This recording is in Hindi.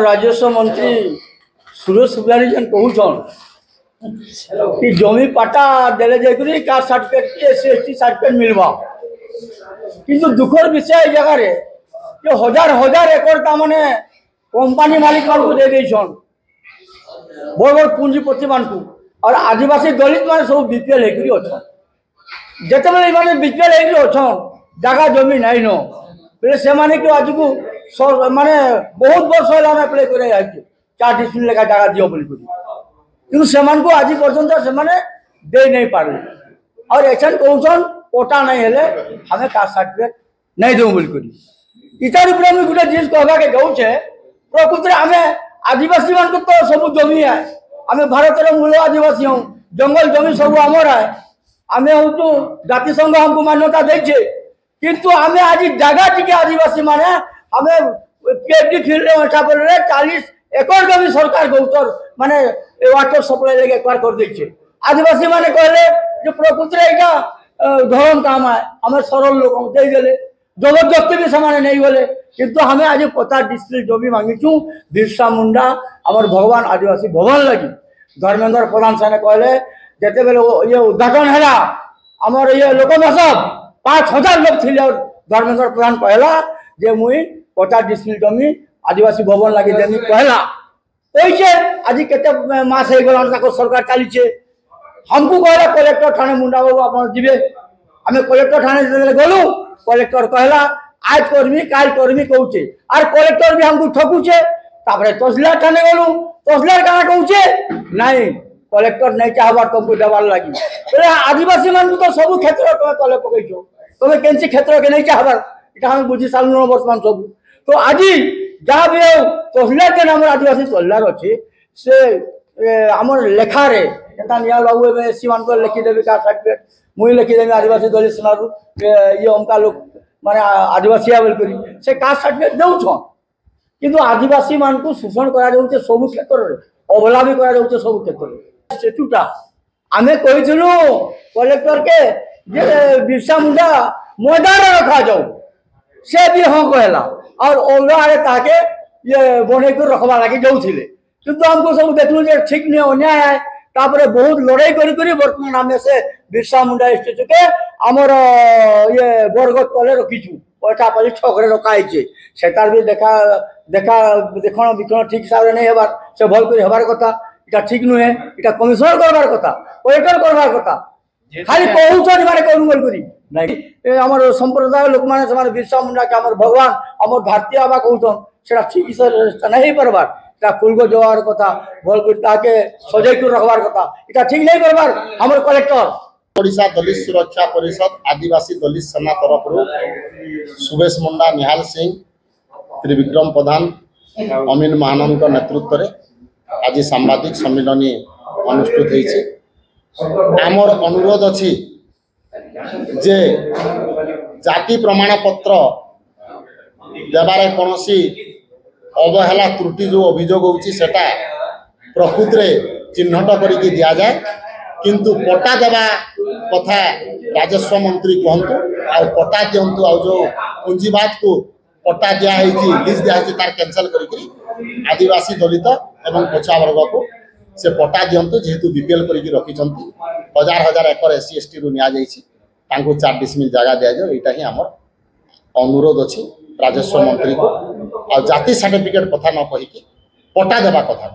राजस्व मंत्री सुरेश सुब्बानी जन कहून कि जमी पाटा देले जाकरी caste certificate SC ST certificate मिलवा किंतु दुखर विषय जगह जो हजार हजार एकड़ का माने कंपनी मालिक मान को दे देछन बड़ बड़ पूंजीपति मान को और आदिवासी दलित मान सब बीपीएल हेकरी अच्छा जिते बेले माने बीपीएल हेकरी अच्छा जगह जमी नहीं न बोले से माने कि आज को माने बहुत वर्ष है अप्लाई करे 4 डिस्ट्रिक्ट लेखा जगह दियो बोली किंतु से को आज पर्यंत से माने दे नहीं पारे और एक्शन कहउछन कोटा नहीं हेले हमें कास्ट सर्टिफिकेट नहीं दो बोली इतार ऊपर हम गोटे जिनिस कहबा के जाऊे प्रकृति हमें आदिवासी मान को तो सब जमी है आम भारत मूल आदिवासी हूँ जंगल जमी सब आमर है आम हूँ जाति संघ हमको मान्यता देचे किंतु आम आज जगह टी आदिवासी माने हमें पीएचडी फील्ड में 40 एकड़ जमी सरकार गौचर माने वाटर सप्लाई लगे एक्वायर कर देचे आदिवासी माने कहले जो प्रकृति यहाँ धर्म काम है हमें सरल लोग देदेले जबरदस्ती भी सामान नहीं गले किंतु हमें आज 50 डिस्ट्रिक्ट जमी मांगीचु बिरसा मुंडा आमर भगवान आदिवासी भवन लगी धर्मेंद्र प्रधान साहब कहले जिते बेले ये उद्घाटन है आमर ये लोकमहोत्सव 5000 लोग थे और धर्मेंद्र प्रधान कहला जे मुई 50 डिस्ट्रिक्ट जमी आदिवासी भवन लगी देनी कहला कही आज केते मास हो गला सरकार चली हमको कहला कलेक्टर थाने मुंडा बाबू आप जीवे आम कलेक्टर थाने गलु कलेक्टर कहला आज कर्मी काल कर्मी कहूचे और कलेक्टर भी हमको ठकुचे तहसीलदार थाने गलु तहसीलदार क्या कहूचे नहीं कलेक्टर नहीं चाहबार तुमको देवार लगी बोले आदिवासी मान तो सब क्षेत्र तले पकईच तुम्हें केनसी क्षेत्र के नहीं चाहबार इटा हम बुझी सारू बर्तमान सब तो आज जहाँ भी तहसीलदार के नाम आदिवासी तहसीलदार अच्छे से आमर लेखारे निया बाबू एससी मान लिखिदेवी का सर्टिफिकेट मुई लिखिदेवी आदिवासी दलित सेनारू ये अमका लोग माने आदिवासी बोल से कास्ट सर्टिफिकेट दौन किंतु आदिवासी मान को शोषण करा सब क्षेत्र में अवहेला भी करा सब क्षेत्र में स्टेट्यूटा आम कहीलु कलेक्टर के जे बिरसा मुंडा मैदान रखा जाऊ से भी हाँ कहला और अलगा आड़े ताके ये बने कर रखवा लगे जाऊे किंतु हमको सब देखलु ठीक नहीं अन्याय है तापर बहुत लड़ाई करी बर्तमान आम से बिरसा मुंडा स्टेचू के आमर ये बरगद तले रखीचु 50 छकरे रखाई से भी देखा देखा देखण विकण ठीक हिसाब से नहीं हबार से भल कर हबार कथा इटा ठीक नुहे इटा कमिशनर करबार कथा कलेक्टर करबार कथा खाली कहूछन माने करू बोल करी नहीं हमर संप्रदाय लोक माने से बिरसा मुंडा के हमर भगवान हमर भारतीय आबा कहूछन सेटा ठीक से नहीं करबार फुलगो जवार कथा भल कर सजै कर रखबार कथा इटा ठीक नहीं करबार हमर कलेक्टर ओडिशा दलित सुरक्षा परिषद आदिवासी दलित सेना तरफ सुबेश मुंडा निहाल सिंह त्रिविक्रम प्रधान अमीन महानंद नेतृत्व में आज सांबादिक सम्मिलन अनुष्ठित आमर अनुरोध अच्छी जे जाति प्रमाण पत्र देवारे कौन अवहेला त्रुटि जो अभियोग होची सेटा प्रकृति चिन्हट करके दि जाए किंतु पट्टा देवा कथा राजस्व मंत्री कहतु आ पट्टा दिंतु आ जो पूंजीवाद को पट्टा दिखाई लिज दिखाई तार कैंसल करके आदिवासी दलित एवं पछुआ वर्ग को से पट्टा दिंतु जेहेतु बीपीएल करके रखिंट हजार हजार एकर एससी एसटी रु नि 4 डिसमिल जगह दि जाए यहाँ ही आमर अनुरोध अच्छी राजस्व मंत्री को आ जाति सर्टिफिकेट कथा न कहीकि पट्टा देवा कथा